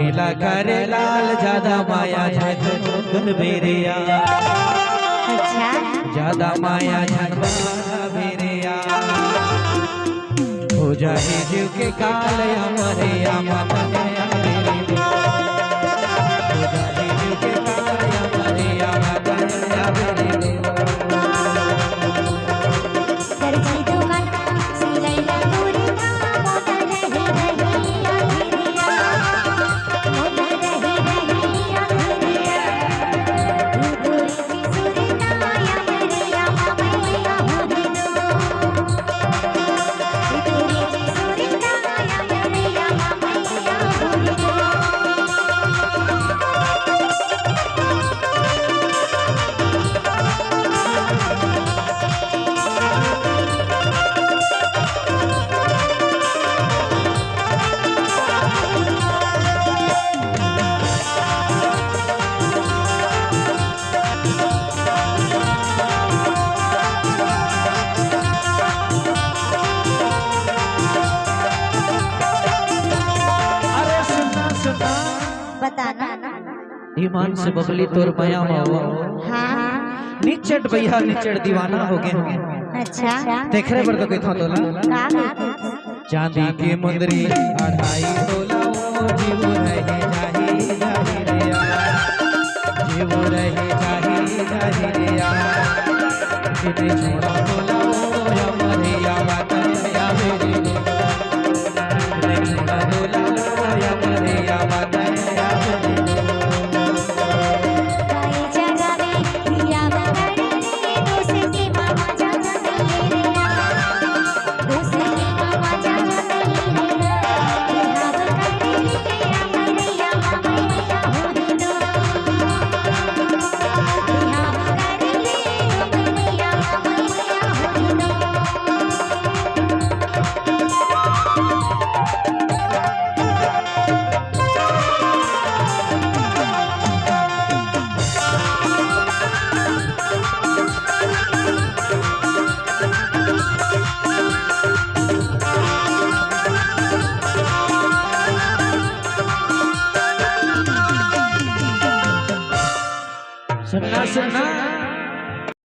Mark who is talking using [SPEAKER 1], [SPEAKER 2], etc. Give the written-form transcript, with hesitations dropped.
[SPEAKER 1] नीला करे लाल ज्यादा माया झन गुन बेरिया
[SPEAKER 2] अच्छा
[SPEAKER 1] ज्यादा माया झन बेरिया हो जाए जीव के काल हमारे आमन हो जाए जीव के काल हमारे आमन ईमान से बबली तोर माया मावा
[SPEAKER 2] हाँ
[SPEAKER 1] निचट भैया निचट दीवाना हो गए
[SPEAKER 2] अच्छा
[SPEAKER 1] देख रहे पर तो कोई था तोला चांदी की मुंदरी 2.5 तोला जीव रहे जाए